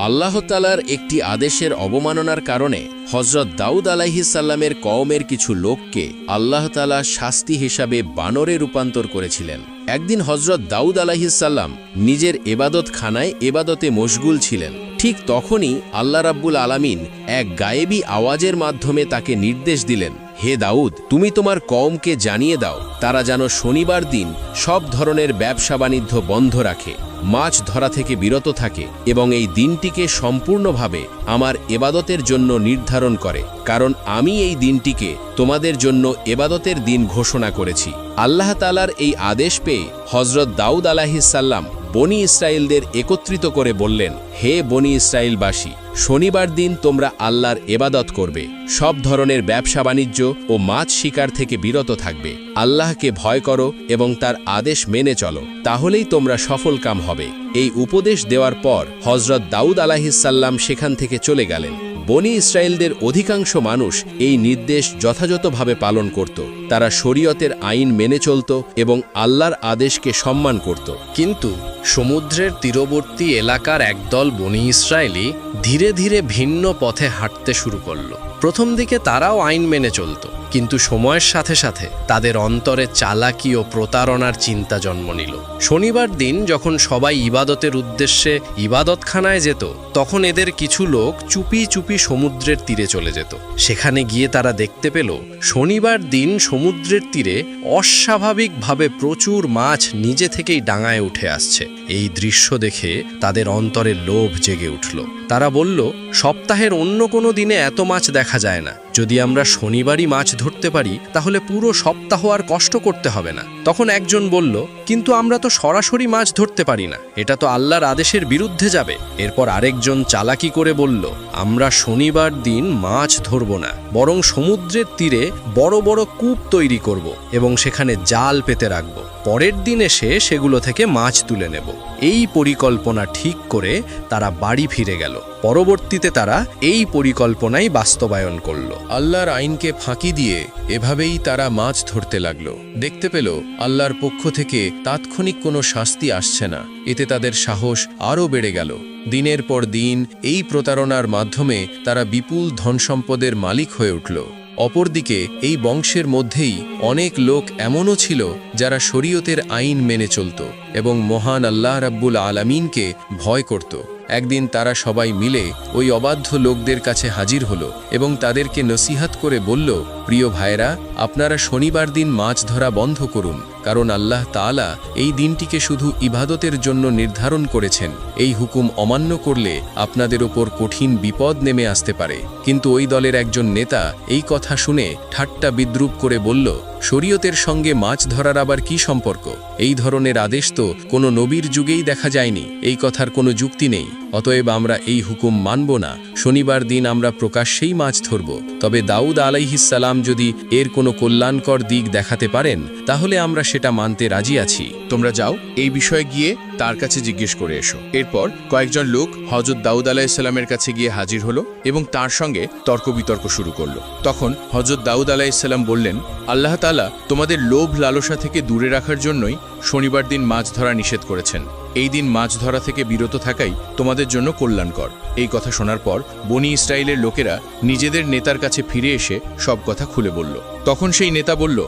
আল্লাহ তাআলার একটি আদেশের অবমাননার কারণে হযরত দাউদ আলাইহিস সালামের কওমের কিছু লোককে আল্লাহ তাআলা শাস্তি হিসাবে বানরে রূপান্তর করেছিলেন। একদিন হযরত দাউদ আলাইহিস সালাম নিজের ইবাদতখানায় ইবাদতে মশগুল ছিলেন। ঠিক তখনই আল্লাহ রাব্বুল আলামিন এক গায়েবী আওয়াজের মাধ্যমে তাকে নির্দেশ দিলেন, হে দাউদ, তুমি তোমার কওমকে জানিয়ে দাও তারা যেন শনিবার দিন সব ধরনের ব্যবসা বাণিজ্য বন্ধ রাখে, মাছ ধরা থেকে বিরত থাকে এবং এই দিনটিকে সম্পূর্ণভাবে আমার ইবাদতের জন্য নির্ধারণ করে, কারণ আমি এই দিনটিকে তোমাদের জন্য ইবাদতের দিন ঘোষণা করেছি। আল্লাহ তাআলার এই আদেশ পেয়ে হযরত দাউদ আলাইহিস সালাম বনি ইসরায়েলদের একত্রিত করে বললেন, হে বনি ইসরায়েলবাসী, শনিবার দিন তোমরা আল্লাহর ইবাদত করবে, সব ধরনের ব্যবসা বাণিজ্য ও মাছ শিকার থেকে বিরত থাকবে, আল্লাহকে ভয় করো এবং তার আদেশ মেনে চলো, তাহলেই তোমরা সফলকাম হবে। এই উপদেশ দেওয়ার পর হযরত দাউদ আলাইহিস সালাম সেখান থেকে চলে গেলেন। বনি ইসরায়েলদের অধিকাংশ মানুষ এই নির্দেশ যথাযথভাবে পালন করত। তারা শরীয়তের আইন মেনে চলত এবং আল্লাহর আদেশকে সম্মান করত। কিন্তু সমুদ্রের তীরবর্তী এলাকার একদল বনি ইসরায়েলি ধীরে ধীরে ভিন্ন পথে হাঁটতে শুরু করল। প্রথম দিকে তারাও আইন মেনে চলত, কিন্তু সময়ের সাথে সাথে তাদের অন্তরে চালাকি ও প্রতারণার চিন্তা জন্ম নিল। শনিবার দিন যখন সবাই ইবাদতের উদ্দেশ্যে ইবাদতখানায় যেত, তখন এদের কিছু লোক চুপি চুপি সমুদ্রের তীরে চলে যেত। সেখানে গিয়ে তারা দেখতে পেল শনিবার দিন সমুদ্রের তীরে অস্বাভাবিকভাবে প্রচুর মাছ নিজে থেকেই ডাঙায় উঠে আসছে। এই দৃশ্য দেখে তাদের অন্তরে লোভ জেগে উঠল। তারা বলল, সপ্তাহের অন্য কোনো দিনে এত মাছ দেখা যায় না, যদি আমরা শনিবারই মাছ ধরতে পারি তাহলে পুরো সপ্তাহ আর কষ্ট করতে হবে না। তখন একজন বলল, কিন্তু আমরা তো সরাসরি মাছ ধরতে পারি না, এটা তো আল্লাহর আদেশের বিরুদ্ধে যাবে। এরপর আরেকজন চালাকি করে বলল, আমরা শনিবার দিন মাছ ধরব না, বরং সমুদ্রের তীরে বড় বড় কূপ তৈরি করব এবং সেখানে জাল পেতে রাখব, পরের দিন এসে সেগুলো থেকে মাছ তুলে নেব। এই পরিকল্পনা ঠিক করে তারা বাড়ি ফিরে গেল। পরবর্তীতে তারা এই পরিকল্পনাই বাস্তবায়ন করল। আল্লাহর আইনকে ফাঁকি দিয়ে এভাবেই তারা মাছ ধরতে লাগলো। দেখতে পেল আল্লাহর পক্ষ থেকে তাৎক্ষণিক কোনো শাস্তি আসছে না। এতে তাদের সাহস আরও বেড়ে গেল। দিনের পর দিন এই প্রতারণার মাধ্যমে তারা বিপুল ধনসম্পদের মালিক হয়ে উঠল। অপরদিকে এই বংশের মধ্যেই অনেক লোক এমনও ছিল যারা শরীয়তের আইন মেনে চলত এবং মহান আল্লাহ রাব্বুল আলামিনকে ভয় করত। একদিন তারা সবাই মিলে ওই অবাধ্য লোকদের কাছে হাজির হলো এবং তাদেরকে নসিহত করে বলল, প্রিয় ভাইরা, আপনারা শনিবার দিন মাছ ধরা বন্ধ করুন, কারণ আল্লাহ তাআলা এই দিনটিকে শুধু ইবাদতের জন্য নির্ধারণ করেছেন। এই হুকুম অমান্য করলে আপনাদের ওপর কঠিন বিপদ নেমে আসতে পারে। কিন্তু ওই দলের একজন নেতা এই কথা শুনে ঠাট্টা বিদ্রূপ করে বলল, শরীয়তের সঙ্গে মাছ ধরার আবার কি সম্পর্ক? এই ধরনের আদেশ তো কোনো নবীর যুগেই দেখা যায়নি, এই কথার কোনো যুক্তি নেই। অতএব আমরা এই হুকুম মানব না। শনিবার দিন আমরা প্রকাশ্যেই মাছ ধরব। তবে দাউদ আলাইহিস সালাম যদি এর কোনো কল্যাণকর দিক দেখাতে পারেন তাহলে আমরা সেটা মানতে রাজি আছি। তোমরা যাও, এই বিষয়ে গিয়ে তার কাছে জিজ্ঞেস করে এসো। এরপর কয়েকজন লোক হযরত দাউদ আলাইহিস সালামের কাছে গিয়ে হাজির হলো এবং তার সঙ্গে তর্ক বিতর্ক শুরু করলো। তখন হযরত দাউদ আলাইহিস সালাম বললেন, আল্লাহ তাআলা তোমাদের লোভ লালসা থেকে দূরে রাখার জন্যই শনিবার দিন মাছ ধরা নিষেধ করেছেন। এই দিন মাছ ধরা থেকে বিরত থাকাই তোমাদের জন্য কল্যাণকর। এই কথা শোনার পর বনি ইসরায়েলের লোকেরা নিজেদের নেতার কাছে ফিরে এসে সব কথা খুলে বলল। তখন সেই নেতা বলল,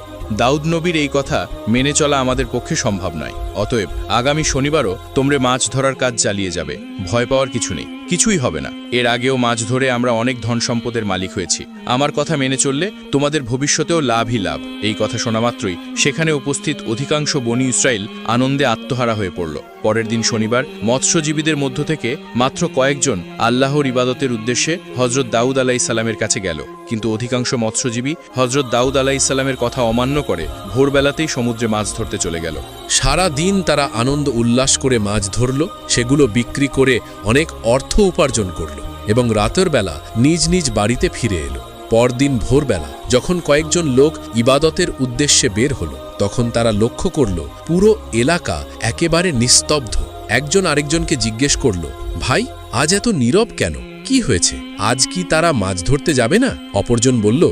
দাউদ নবীর এই কথা মেনে চলা আমাদের পক্ষে সম্ভব নয়। অতএব আগামী শনিবারও তোমরা মাছ ধরার কাজ চালিয়ে যাবে, ভয় পাওয়ার কিছু নেই, কিছুই হবে না। এর আগেও মাছ ধরে আমরা অনেক ধন সম্পদের মালিক হয়েছি। আমার কথা মেনে চললে তোমাদের ভবিষ্যতেও লাভই লাভ। এই কথা শোনা মাত্রই সেখানে উপস্থিত অধিকাংশ বনি ইসরায়েল আনন্দে আত্মহারা হয়ে পড়ল। পরের দিন শনিবার মৎস্যজীবীদের মধ্য থেকে মাত্র কয়েকজন আল্লাহর ইবাদতের উদ্দেশ্যে হযরত দাউদ আলাইহিস সালামের কাছে গেল, কিন্তু অধিকাংশ মৎস্যজীবী হযরত দাউদ আলাইহিস সালামের কথা অমান্য করে ভোরবেলাতেই সমুদ্রে মাছ ধরতে চলে গেল। সারা দিন তারা আনন্দ উল্লাস করে মাছ ধরল, সেগুলো বিক্রি করে অনেক অর্থ উপার্জন করল এবং রাতের বেলা নিজ নিজ বাড়িতে ফিরে এলো। পরদিন ভোরবেলা যখন কয়েকজন লোক ইবাদতের উদ্দেশ্যে বের হলো, তখন তারা লক্ষ্য করল পুরো এলাকা একেবারে নিস্তব্ধ। একজন আরেকজনকে জিজ্ঞেস করল, ভাই, আজ এত নীরব কেন? কি হয়েছে? আজ কি তারা মাছ ধরতে যাবে না? অপরজন বলল,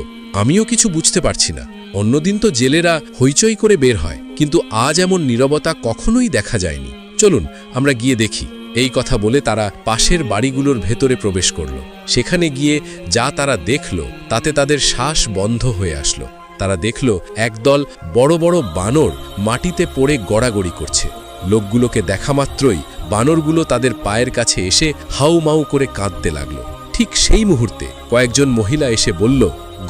আমিও কিছু বুঝতে পারছি না। অন্যদিন তো জেলেরা হইচই করে বের হয়, কিন্তু আজ এমন নীরবতা কখনোই দেখা যায়নি। চলুন আমরা গিয়ে দেখি। এই কথা বলে তারা পাশের বাড়িগুলোর ভেতরে প্রবেশ করল। সেখানে গিয়ে যা তারা দেখল তাতে তাদের শ্বাস বন্ধ হয়ে আসলো। তারা দেখল একদল বড় বড় বানর মাটিতে পড়ে গড়াগড়ি করছে। লোকগুলোকে দেখা মাত্রই বানরগুলো তাদের পায়ের কাছে এসে হাউমাউ করে কাঁদতে লাগল। ঠিক সেই মুহূর্তে কয়েকজন মহিলা এসে বলল,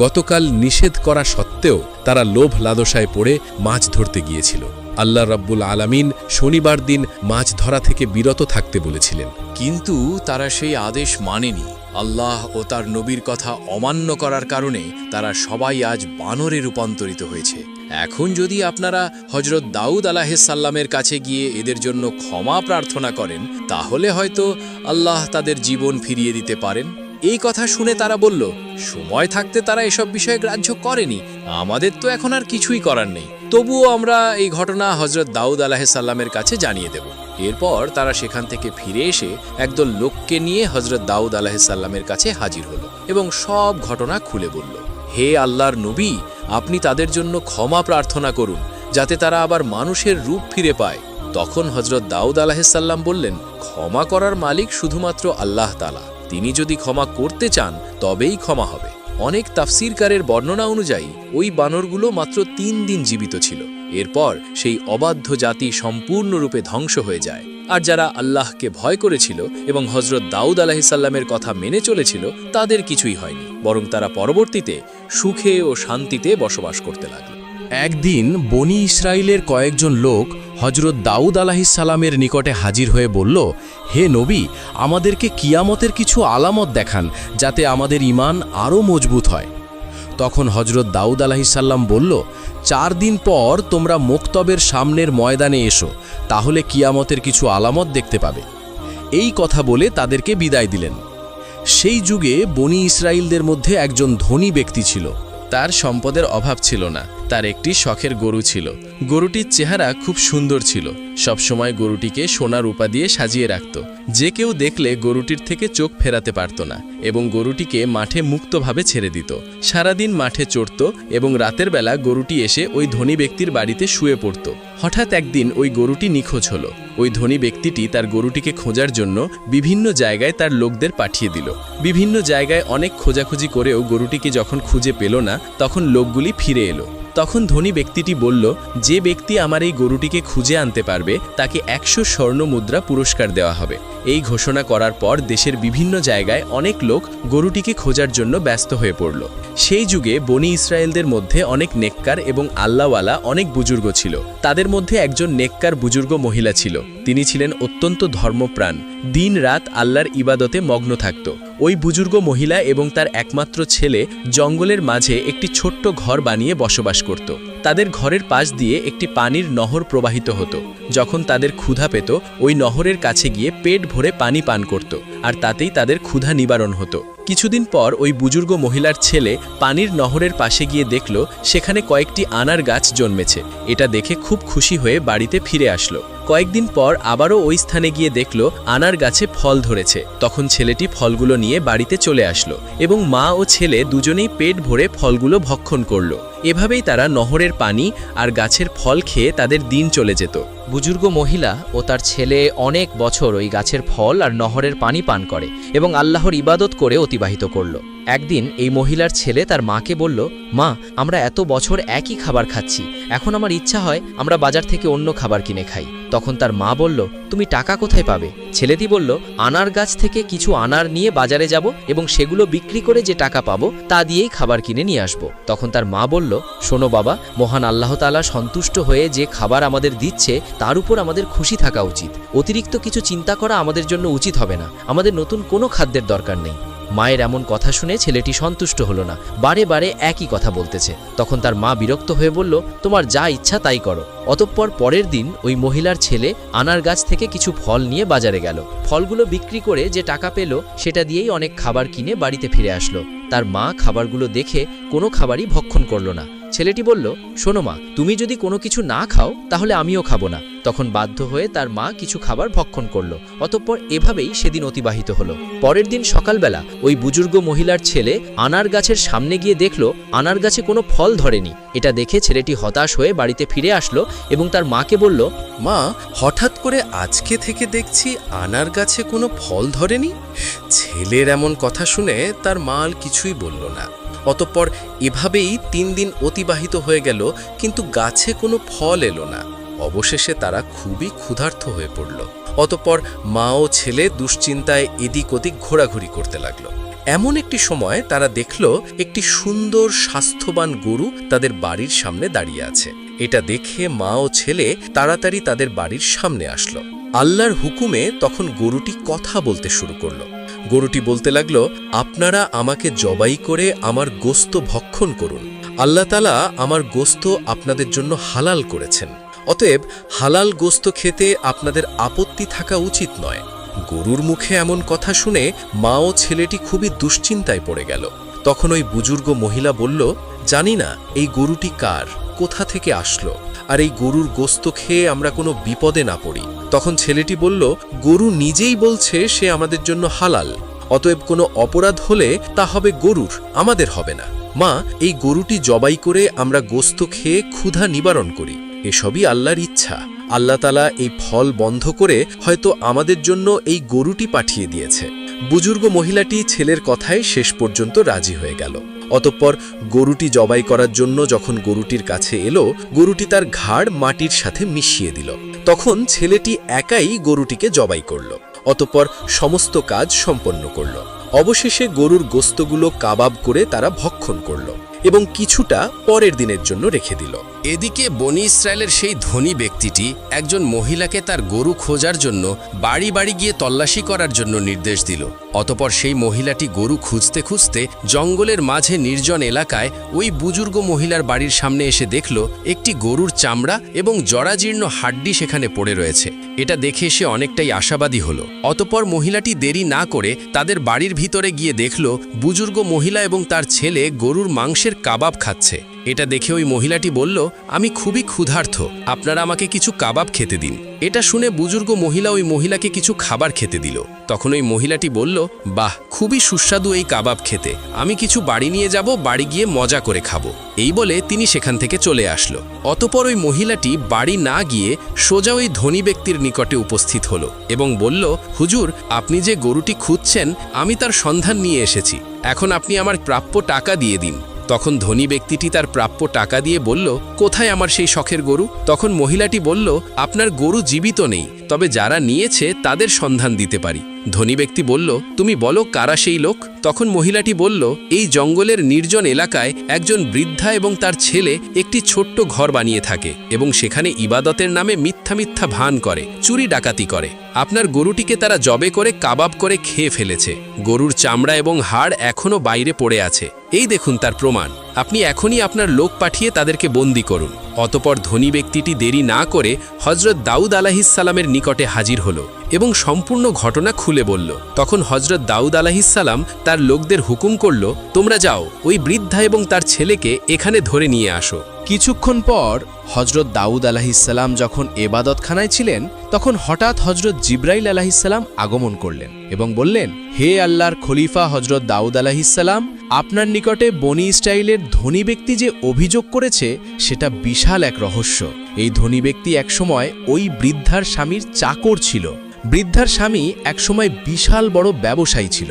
গতকাল নিষেধ করা সত্ত্বেও তারা লোভ লালসায় পড়ে মাছ ধরতে গিয়েছিল। আল্লাহ রাব্বুল আলামিন শনিবার দিন মাছ ধরা থেকে বিরত থাকতে বলেছিলেন, কিন্তু তারা সেই আদেশ মানেনি। আল্লাহ ও তার নবীর কথা অমান্য করার কারণে তারা সবাই আজ বানরে রূপান্তরিত হয়েছে। এখন যদি আপনারা হযরত দাউদ আলাইহিসসালামের কাছে গিয়ে এদের জন্য ক্ষমা প্রার্থনা করেন, তাহলে হয়তো আল্লাহ তাদের জীবন ফিরিয়ে দিতে পারেন। এই কথা শুনে তারা বলল, সময় থাকতে তারা এসব বিষয়ে গ্রাহ্য করেনি, আমাদের তো এখন আর কিছুই করার নেই। তবুও আমরা এই ঘটনা হযরত দাউদ আলাইহিসসালামের কাছে জানিয়ে দেব। এরপর তারা সেখান থেকে ফিরে এসে একদল লোককে নিয়ে হযরত দাউদ আলাইহিসসালামের কাছে হাজির হলো এবং সব ঘটনা খুলে বলল। হে আল্লাহর নবী, আপনি তাদের জন্য ক্ষমা প্রার্থনা করুন, যাতে তারা আবার মানুষের রূপ ফিরে পায়। তখন হযরত দাউদ আলাইহিসসালাম বললেন, ক্ষমা করার মালিক শুধুমাত্র আল্লাহ তাআলা। তিনি যদি ক্ষমা করতে চান তবেই ক্ষমা হবে। অনেক তাফসীরকারের বর্ণনা অনুযায়ী ওই বানরগুলো মাত্র 3 দিন জীবিত ছিল। এরপর সেই অবাধ্য জাতি সম্পূর্ণরূপে ধ্বংস হয়ে যায়। আর যারা আল্লাহকে ভয় করেছিল এবং হযরত দাউদ আলাইহিসসালামের কথা মেনে চলেছিল, তাদের কিছুই হয়নি, বরং তারা পরবর্তীতে সুখে ও শান্তিতে বসবাস করতে লাগল। একদিন বনি ইসরায়েলের কয়েকজন লোক হযরত দাউদ আলাইহিসসালামের নিকটে হাজির হয়ে বলল, হে নবী, আমাদেরকে কিয়ামতের কিছু আলামত দেখান, যাতে আমাদের ঈমান আরও মজবুত হয়। তখন হযরত দাউদ আলাইহিসসালাম বলল, 4 দিন পর তোমরা মুক্তবের সামনের ময়দানে এসো, তাহলে কিয়ামতের কিছু আলামত দেখতে পাবে। এই কথা বলে তাদেরকে বিদায় দিলেন। সেই যুগে বনি ইসরায়েলদের মধ্যে একজন ধনী ব্যক্তি ছিল। তার সম্পদের অভাব ছিল না। তার একটি শখের গরু ছিল। গরুটির চেহারা খুব সুন্দর ছিল। সবসময় গরুটিকে সোনা রূপা দিয়ে সাজিয়ে রাখত। যে কেউ দেখলে গরুটির থেকে চোখ ফেরাতে পারত না এবং গরুটিকে মাঠে মুক্তভাবে ছেড়ে দিত। সারাদিন মাঠে চড়ত এবং রাতের বেলা গরুটি এসে ওই ধনী ব্যক্তির বাড়িতে শুয়ে পড়ত। হঠাৎ একদিন ওই গরুটি নিখোঁজ হলো। ওই ধনী ব্যক্তিটি তার গরুটিকে খোঁজার জন্য বিভিন্ন জায়গায় তার লোকদের পাঠিয়ে দিল। বিভিন্ন জায়গায় অনেক খোঁজাখুঁজি করেও গরুটিকে যখন খুঁজে পেল না, তখন লোকগুলি ফিরে এলো। তখন ধনী ব্যক্তিটি বলল, যে ব্যক্তি আমার এই গরুটিকে খুঁজে আনতে পারবে তাকে 100 স্বর্ণ মুদ্রা পুরস্কার দেওয়া হবে। এই ঘোষণা করার পর দেশের বিভিন্ন জায়গায় অনেক লোক গরুটিকে খোঁজার জন্য ব্যস্ত হয়ে পড়ল। সেই যুগে বনি ইসরায়েলদের মধ্যে অনেক নেককার এবং আল্লাহওয়ালা অনেক বুজুর্গ ছিল। তাদের মধ্যে একজন নেককার বুজুর্গ মহিলা ছিল। তিনি ছিলেন অত্যন্ত ধর্মপ্রাণ, দিন রাত আল্লাহর ইবাদতে মগ্ন থাকত। ওই বুজুর্গ মহিলা এবং তার একমাত্র ছেলে জঙ্গলের মাঝে একটি ছোট্ট ঘর বানিয়ে বসবাস করত। তাদের ঘরের পাশ দিয়ে একটি পানির নহর প্রবাহিত হতো। যখন তাদের ক্ষুধা পেত, ওই নহরের কাছে গিয়ে পেট ভরে পানি পান করত, আর তাতেই তাদের ক্ষুধা নিবারণ হতো। কিছুদিন পর ওই বুজুর্গ মহিলার ছেলে পানির নহরের পাশে গিয়ে দেখল সেখানে কয়েকটি আনার গাছ জন্মেছে। এটা দেখে খুব খুশি হয়ে বাড়িতে ফিরে আসলো। কয়েকদিন পর আবারও ওই স্থানে গিয়ে দেখল আনার গাছে ফল ধরেছে। তখন ছেলেটি ফলগুলো নিয়ে বাড়িতে চলে আসলো এবং মা ও ছেলে দুজনেই পেট ভরে ফলগুলো ভক্ষণ করল। এভাবেই তারা নহরের পানি আর গাছের ফল খেয়ে তাদের দিন চলে যেত। বুজুর্গ মহিলা ও তার ছেলে অনেক বছর ওই গাছের ফল আর নহরের পানি পান করে এবং আল্লাহর ইবাদত করে অতিবাহিত করল। একদিন এই মহিলার ছেলে তার মাকে বলল, মা, আমরা এত বছর একই খাবার খাচ্ছি, এখন আমার ইচ্ছা হয় আমরা বাজার থেকে অন্য খাবার কিনে খাই। তখন তার মা বলল, তুমি টাকা কোথায় পাবে? ছেলেটি বলল, আনার গাছ থেকে কিছু আনার নিয়ে বাজারে যাব এবং সেগুলো বিক্রি করে যে টাকা পাবো তা দিয়েই খাবার কিনে নিয়ে আসব। তখন তার মা বলল, শোনো বাবা, মহান আল্লাহ তাআলা সন্তুষ্ট হয়ে যে খাবার আমাদের দিচ্ছে তার উপর আমাদের খুশি থাকা উচিত। অতিরিক্ত কিছু চিন্তা করা আমাদের জন্য উচিত হবে না। আমাদের নতুন কোনো খাদ্যের দরকার নেই। মায়ের এমন কথা শুনে ছেলেটি সন্তুষ্ট হলো না, বারে বারে একই কথা বলতেছে। তখন তার মা বিরক্ত হয়ে বলল, তোমার যা ইচ্ছা তাই করো। অতঃপর পরের দিন ওই মহিলার ছেলে আনার গাছ থেকে কিছু ফল নিয়ে বাজারে গেল। ফলগুলো বিক্রি করে যে টাকা পেল সেটা দিয়েই অনেক খাবার কিনে বাড়িতে ফিরে আসলো। তার মা খাবারগুলো দেখে কোনো খাবারই ভক্ষণ করল না। ছেলেটি বলল, শোনো মা, তুমি যদি কোনো কিছু না খাও তাহলে আমিও খাবো না। তখন বাধ্য হয়ে তার মা কিছু খাবার ভক্ষণ করল। অতঃপর এভাবেই সেদিন অতিবাহিত হলো। পরের দিন সকালবেলা ওই বুজুর্গ মহিলার ছেলে আনার গাছের সামনে গিয়ে দেখল আনার গাছে কোনো ফল ধরেনি। এটা দেখে ছেলেটি হতাশ হয়ে বাড়িতে ফিরে আসলো এবং তার মাকে বলল, মা, হঠাৎ করে আজকে থেকে দেখছি আনার গাছে কোনো ফল ধরেনি। ছেলের এমন কথা শুনে তার মা আর কিছুই বলল না। অতঃপর এভাবেই 3 দিন অতিবাহিত হয়ে গেল, কিন্তু গাছে কোনো ফল এলো না। অবশেষে তারা খুবই ক্ষুধার্ত হয়ে পড়ল। অতঃপর মা ও ছেলে দুশ্চিন্তায় এদিক ওদিক ঘোরাঘুরি করতে লাগলো। এমন একটি সময় তারা দেখল একটি সুন্দর স্বাস্থ্যবান গরু তাদের বাড়ির সামনে দাঁড়িয়ে আছে। এটা দেখে মা ও ছেলে তাড়াতাড়ি তাদের বাড়ির সামনে আসলো। আল্লাহর হুকুমে তখন গরুটি কথা বলতে শুরু করলো। গরুটি বলতে লাগলো, আপনারা আমাকে জবাই করে আমার গোস্ত ভক্ষণ করুন। আল্লাহ তাআলা আমার গোস্ত আপনাদের জন্য হালাল করেছেন। অতএব হালাল গোস্ত খেতে আপনাদের আপত্তি থাকা উচিত নয়। গরুর মুখে এমন কথা শুনে মা ও ছেলেটি খুবই দুশ্চিন্তায় পড়ে গেল। তখন ওই বুজুর্গ মহিলা বলল, জানি না এই গরুটি কার, কোথা থেকে আসলো, আর এই গরুর গোস্ত খেয়ে আমরা কোনো বিপদে না পড়ি। তখন ছেলেটি বলল, গরু নিজেই বলছে সে আমাদের জন্য হালাল, অতএব কোনো অপরাধ হলে তা হবে গরুর, আমাদের হবে না। মা, এই গরুটি জবাই করে আমরা গোস্ত খেয়ে ক্ষুধা নিবারণ করি, এসবই আল্লাহর ইচ্ছা। আল্লাহ তাআলা এই ফল বন্ধ করে হয়তো আমাদের জন্য এই গরুটি পাঠিয়ে দিয়েছে। বুজুর্গ মহিলাটি ছেলের কথায় শেষ পর্যন্ত রাজি হয়ে গেল। অতঃপর গরুটি জবাই করার জন্য যখন গরুটির কাছে এলো, গরুটি তার ঘাড় মাটির সাথে মিশিয়ে দিল। তখন ছেলেটি একাই গরুটিকে জবাই করল। অতঃপর সমস্ত কাজ সম্পন্ন করল। অবশেষে গরুর গোস্তগুলো কাবাব করে তারা ভক্ষণ করল এবং কিছুটা পরের দিনের জন্য রেখে দিল। এদিকে বনি ইসরায়েলের সেই ধনী ব্যক্তিটি একজন মহিলাকে তার গরু খোঁজার জন্য বাড়ি বাড়ি গিয়ে তল্লাশি করার জন্য নির্দেশ দিল। অতঃপর সেই মহিলাটি গরু খুঁজতে খুঁজতে জঙ্গলের মাঝে নির্জন এলাকায় ওই বুজুর্গ মহিলার বাড়ির সামনে এসে দেখল একটি গরুর চামড়া এবং জরাজীর্ণ হাড্ডি সেখানে পড়ে রয়েছে। এটা দেখে সে অনেকটাই আশাবাদী হলো। অতঃপর মহিলাটি দেরি না করে তাদের বাড়ির ভিতরে গিয়ে দেখল বুজুর্গ মহিলা এবং তার ছেলে গরুর মাংসের কাবাব খাচ্ছে। এটা দেখে ওই মহিলাটি বলল, আমি খুবই ক্ষুধার্ত, আপনারা আমাকে কিছু কাবাব খেতে দিন। এটা শুনে বুজুর্গ মহিলা ওই মহিলাকে কিছু খাবার খেতে দিল। তখন ওই মহিলাটি বলল, বাহ, খুবই সুস্বাদু এই কাবাব খেতে, আমি কিছু বাড়ি নিয়ে যাব, বাড়ি গিয়ে মজা করে খাবো। এই বলে তিনি সেখান থেকে চলে আসলো। অতঃপর ওই মহিলাটি বাড়ি না গিয়ে সোজা ওই ধনী ব্যক্তির নিকটে উপস্থিত হলো এবং বলল, হুজুর, আপনি যে গরুটি খুঁজছেন আমি তার সন্ধান নিয়ে এসেছি, এখন আপনি আমার প্রাপ্য টাকা দিয়ে দিন। তখন ধনী ব্যক্তিটি তার প্রাপ্য টাকা দিয়ে বলল, কোথায় আমার সেই শখের গরু? তখন মহিলাটি বলল, আপনার গরু জীবিত নেই, তবে যারা নিয়েছে তাদের সন্ধান দিতে পারি। ধনী ব্যক্তি বলল, তুমি বলো কারা সেই লোক? তখন মহিলাটি বলল, এই জঙ্গলের নির্জন এলাকায় একজন বৃদ্ধা এবং তার ছেলে একটি ছোট্ট ঘর বানিয়ে থাকে এবং সেখানে ইবাদতের নামে মিথ্যা মিথ্যা ভান করে, চুরি ডাকাতি করে। আপনার গরুটিকে তারা জবে করে কাবাব করে খেয়ে ফেলেছে। গরুর চামড়া এবং হাড় এখনও বাইরে পড়ে আছে, এই দেখুন তার প্রমাণ। আপনি এখনই আপনার লোক পাঠিয়ে তাদেরকে বন্দী করুন। অতঃপর ধনী ব্যক্তিটি দেরি না করে হযরত দাউদ আলাইহিসসালামের নিকটে হাজির হলো এবং সম্পূর্ণ ঘটনা খুলে বলল। তখন হযরত দাউদ আলাইহিসসালাম তার লোকদের হুকুম করল, তোমরা যাও, ওই বৃদ্ধা এবং তার ছেলেকে এখানে ধরে নিয়ে আসো। কিছুক্ষণ পর হযরত দাউদ আলাইহিসসালাম যখন এবাদতখানায় ছিলেন, তখন হঠাৎ হযরত জিবরাইল আলাইহিসসালাম আগমন করলেন এবং বললেন, হে আল্লাহর খলিফা হযরত দাউদ আলাইহিসসালাম, আপনার নিকটে বনি ইসরাইলের ধনী ব্যক্তি যে অভিযোগ করেছে সেটা বিশাল এক রহস্য। এই ধনী ব্যক্তি একসময় ওই বৃদ্ধার স্বামীর চাকর ছিল। বৃদ্ধার স্বামী একসময় বিশাল বড় ব্যবসায়ী ছিল।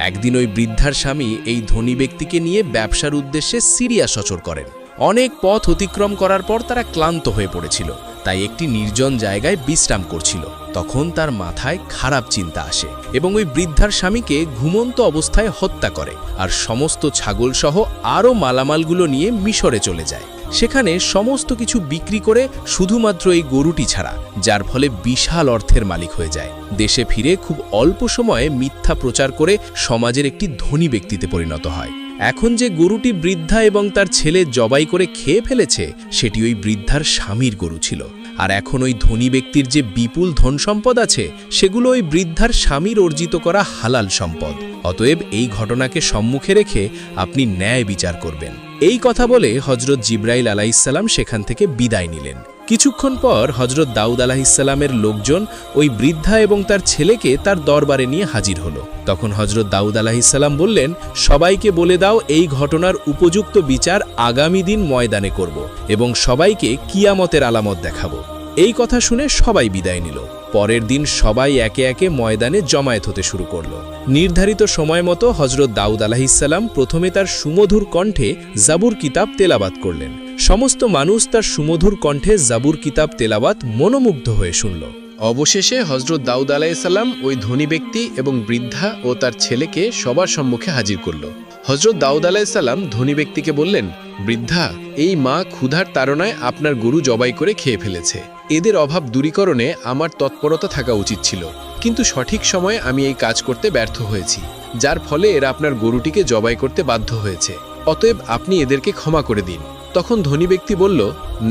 একদিন ওই বৃদ্ধার স্বামী এই ধনী ব্যক্তিকে নিয়ে ব্যবসার উদ্দেশ্যে সিরিয়া সফর করেন। অনেক পথ অতিক্রম করার পর তারা ক্লান্ত হয়ে পড়েছিল, তাই একটি নির্জন জায়গায় বিশ্রাম করছিল। তখন তার মাথায় খারাপ চিন্তা আসে এবং ওই বৃদ্ধার স্বামীকে ঘুমন্ত অবস্থায় হত্যা করে আর সমস্ত ছাগলসহ আরও মালামালগুলো নিয়ে মিশরে চলে যায়। সেখানে সমস্ত কিছু বিক্রি করে শুধুমাত্র এই গরুটি ছাড়া, যার ফলে বিশাল অর্থের মালিক হয়ে যায়। দেশে ফিরে খুব অল্প সময়ে মিথ্যা প্রচার করে সমাজের একটি ধনী ব্যক্তিতে পরিণত হয়। এখন যে গরুটি বৃদ্ধা এবং তার ছেলে জবাই করে খেয়ে ফেলেছে সেটি ওই বৃদ্ধার স্বামীর গরু ছিল। আর এখন ওই ধনী ব্যক্তির যে বিপুল ধন সম্পদ আছে সেগুলো ওই বৃদ্ধার স্বামীর অর্জিত করা হালাল সম্পদ। অতএব এই ঘটনাকে সম্মুখে রেখে আপনি ন্যায় বিচার করবেন। এই কথা বলে হজরত জিব্রাইল আলাইহিসসালাম সেখান থেকে বিদায় নিলেন। কিছুক্ষণ পর হজরত দাউদ আলাইহিসসালামের লোকজন ওই বৃদ্ধা এবং তার ছেলেকে তার দরবারে নিয়ে হাজির হলো। তখন হজরত দাউদ আলাইহিসসালাম বললেন, সবাইকে বলে দাও এই ঘটনার উপযুক্ত বিচার আগামী দিন ময়দানে করব এবং সবাইকে কিয়ামতের আলামত দেখাবো। এই কথা শুনে সবাই বিদায় নিল। পরের দিন সবাই একে একে ময়দানে জমায়েত হতে শুরু করল। নির্ধারিত সময় মতো হজরত দাউদ আলাইহিসসালাম প্রথমে তার সুমধুর কণ্ঠে জাবুর কিতাব তেলাওয়াত করলেন। সমস্ত মানুষ তার সুমধুর কণ্ঠে জাবুর কিতাব তেলাওয়াত মনোমুগ্ধ হয়ে শুনল। অবশেষে হজরত দাউদ আলাইহিসসালাম ওই ধনী ব্যক্তি এবং বৃদ্ধা ও তার ছেলেকে সবার সম্মুখে হাজির করল। হজরত দাউদ আলাইহিসসালাম ধনী ব্যক্তিকে বললেন, বৃদ্ধা, এই মা ক্ষুধার তাড়নায় আপনার গরু জবাই করে খেয়ে ফেলেছে। এদের অভাব দূরীকরণে আমার তৎপরতা থাকা উচিত ছিল, কিন্তু সঠিক সময়ে আমি এই কাজ করতে ব্যর্থ হয়েছি, যার ফলে এরা আপনার গরুটিকে জবাই করতে বাধ্য হয়েছে। অতএব আপনি এদেরকে ক্ষমা করে দিন। তখন ধনী ব্যক্তি বলল,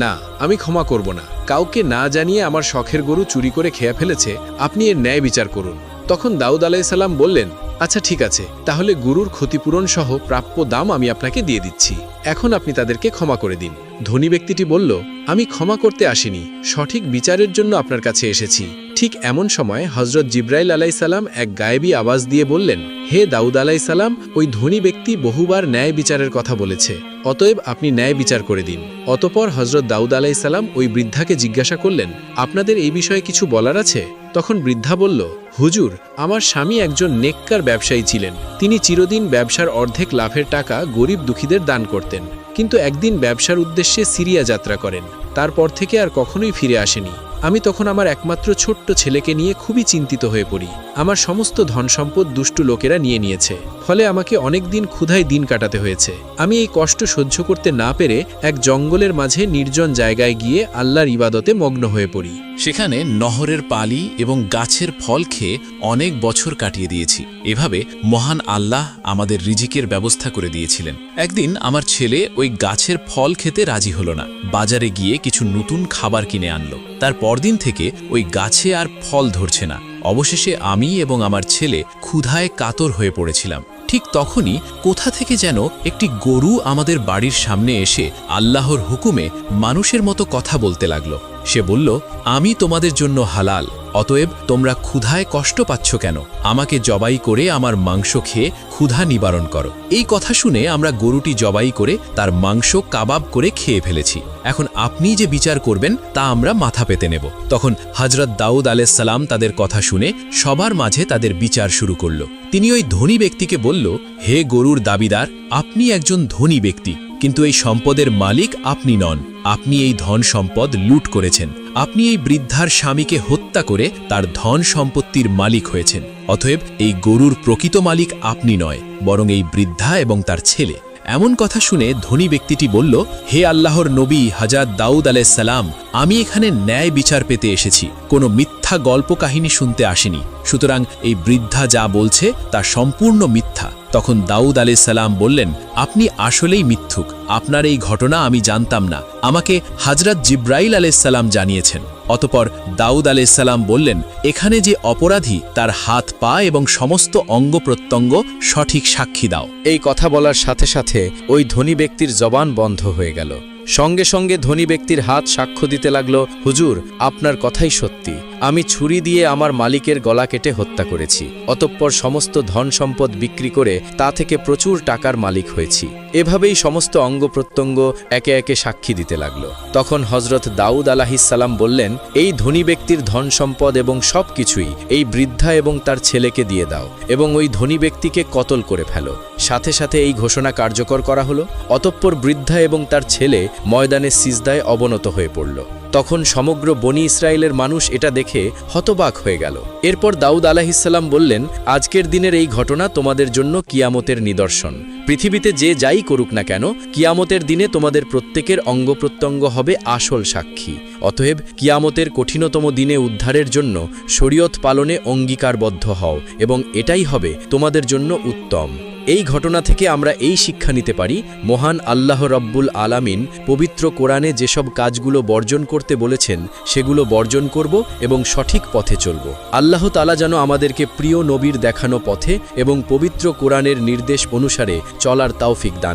না, আমি ক্ষমা করব না। কাউকে না জানিয়ে আমার শখের গরু চুরি করে খেয়ে ফেলেছে, আপনি এর ন্যায় বিচার করুন। তখন দাউদ আলাইহিসসালাম বললেন, আচ্ছা ঠিক আছে, তাহলে গরুর ক্ষতিপূরণ সহ প্রাপ্য দাম আমি আপনাকে দিয়ে দিচ্ছি। এখন আপনি তাদেরকে ক্ষমা করে দিন। ধনী ব্যক্তিটি বলল, আমি ক্ষমা করতে আসিনি, সঠিক বিচারের জন্য আপনার কাছে এসেছি। ঠিক এমন সময় হজরত জিব্রাইল আলাইহিসসালাম এক গায়েবী আওয়াজ দিয়ে বললেন, হে দাউদ আলাইহিসসালাম, ওই ধনী ব্যক্তি বহুবার ন্যায় বিচারের কথা বলেছে, অতএব আপনি ন্যায় বিচার করে দিন। অতঃপর হজরত দাউদ আলাইহিসসালাম ওই বৃদ্ধাকে জিজ্ঞাসা করলেন, আপনাদের এই বিষয়ে কিছু বলার আছে? তখন বৃদ্ধা বলল, হুজুর, আমার স্বামী একজন নেককার ব্যবসায়ী ছিলেন। তিনি চিরদিন ব্যবসার অর্ধেক লাভের টাকা গরিব দুঃখীদের দান করতেন, কিন্তু একদিন ব্যবসার উদ্দেশ্যে সিরিয়া যাত্রা করেন। তারপর থেকে আর কখনোই ফিরে আসেনি। আমি তখন আমার একমাত্র ছোট্ট ছেলেকে নিয়ে খুবই চিন্তিত হয়ে পড়ি। আমার সমস্ত ধন সম্পদ দুষ্টু লোকেরা নিয়ে নিয়েছে, ফলে আমাকে অনেক দিন ক্ষুধায় দিন কাটাতে হয়েছে। আমি এই কষ্ট সহ্য করতে না পেরে এক জঙ্গলের মাঝে নির্জন জায়গায় গিয়ে আল্লাহর ইবাদতে মগ্ন হয়ে পড়ি। সেখানে নহরের পালি এবং গাছের ফল খেয়ে অনেক বছর কাটিয়ে দিয়েছি। এভাবে মহান আল্লাহ আমাদের রিজিকের ব্যবস্থা করে দিয়েছিলেন। একদিন আমার ছেলে ওই গাছের ফল খেতে রাজি হলো না। বাজারে গিয়ে কিছু নতুন খাবার কিনে আনলো। তার পরদিন থেকে ওই গাছে আর ফল ধরছে না। অবশেষে আমি এবং আমার ছেলে ক্ষুধায় কাতর হয়ে পড়েছিলাম। ঠিক তখনই কোথা থেকে যেন একটি গরু আমাদের বাড়ির সামনে এসে আল্লাহর হুকুমে মানুষের মতো কথা বলতে লাগলো। সে বলল, আমি তোমাদের জন্য হালাল, অতএব তোমরা ক্ষুধায় কষ্ট পাচ্ছ কেন? আমাকে জবাই করে আমার মাংস খেয়ে ক্ষুধা নিবারণ করো। এই কথা শুনে আমরা গরুটি জবাই করে তার মাংস কাবাব করে খেয়ে ফেলেছি। এখন আপনি যে বিচার করবেন তা আমরা মাথা পেতে নেব। তখন হযরত দাউদ আলাইহিসসালাম তাদের কথা শুনে সবার মাঝে তাদের বিচার শুরু করল। তিনি ওই ধনী ব্যক্তিকে বলল, হে গরুর দাবিদার, আপনি একজন ধনী ব্যক্তি, কিন্তু এই সম্পদের মালিক আপনি নন। আপনি এই ধন সম্পদ লুট করেছেন। আপনি এই বৃদ্ধার স্বামীকে হত্যা করে তার ধন সম্পত্তির মালিক হয়েছেন। অতএব এই গরুর প্রকৃত মালিক আপনি নয়, বরং এই বৃদ্ধা এবং তার ছেলে। এমন কথা শুনে ধনী ব্যক্তিটি বলল, হে আল্লাহর নবী হযরত দাউদ আলাইহিসসালাম, আমি এখানে ন্যায় বিচার পেতে এসেছি, কোনো মিথ্যা গল্প কাহিনী শুনতে আসিনি। সুতরাং এই বৃদ্ধা যা বলছে তা সম্পূর্ণ মিথ্যা। তখন দাউদ আলাইহিসসালাম বললেন, আপনি আসলেই মিথ্যুক। আপনার এই ঘটনা আমি জানতাম না, আমাকে হযরত জিব্রাইল আলাইহিসসালাম জানিয়েছেন। অতঃপর দাউদ আলাইহিসসালাম বললেন, এখানে যে অপরাধী তার হাত পা এবং সমস্ত অঙ্গ প্রত্যঙ্গ সঠিক সাক্ষী দাও। এই কথা বলার সাথে সাথে ওই ধনী ব্যক্তির জবান বন্ধ হয়ে গেল। সঙ্গে সঙ্গে ধনী ব্যক্তির হাত সাক্ষ্য দিতে লাগলো, হুজুর, আপনার কথাই সত্যি। আমি ছুরি দিয়ে আমার মালিকের গলা কেটে হত্যা করেছি। অতঃপর সমস্ত ধন সম্পদ বিক্রি করে তা থেকে প্রচুর টাকার মালিক হয়েছি। এভাবেই সমস্ত অঙ্গ প্রত্যঙ্গ একে একে সাক্ষী দিতে লাগলো। তখন হযরত দাউদ আলাইহিসসালাম বললেন, এই ধনী ব্যক্তির ধন সম্পদ এবং সব কিছুই এই বৃদ্ধা এবং তার ছেলেকে দিয়ে দাও এবং ওই ধনী ব্যক্তিকে কতল করে ফেলো। সাথে সাথে এই ঘোষণা কার্যকর করা হলো। অতঃপর বৃদ্ধা এবং তার ছেলে ময়দানে সিজদায় অবনত হয়ে পড়ল। তখন সমগ্র বনি ইসরায়েলের মানুষ এটা দেখে হতবাক হয়ে গেল। এরপর দাউদ আলাইহিসসালাম বললেন, আজকের দিনের এই ঘটনা তোমাদের জন্য কিয়ামতের নিদর্শন। পৃথিবীতে যে যাই করুক না কেন, কিয়ামতের দিনে তোমাদের প্রত্যেকের অঙ্গ প্রত্যঙ্গ হবে আসল সাক্ষী। অতএব কিয়ামতের কঠিনতম দিনে উদ্ধারের জন্য শরীয়ত পালনে অঙ্গীকারবদ্ধ হও এবং এটাই হবে তোমাদের জন্য উত্তম। এই ঘটনা থেকে আমরা এই শিক্ষা নিতে পারি, মহান আল্লাহ রব্বুল আলামিন পবিত্র কোরআনে যেসব কাজগুলো বর্জন করতে বলেছেন সেগুলো বর্জন করব এবং সঠিক পথে চলব। আল্লাহ তাআলা যেন আমাদেরকে প্রিয় নবীর দেখানো পথে এবং পবিত্র কোরআনের নির্দেশ অনুসারে চলার তৌফিক দান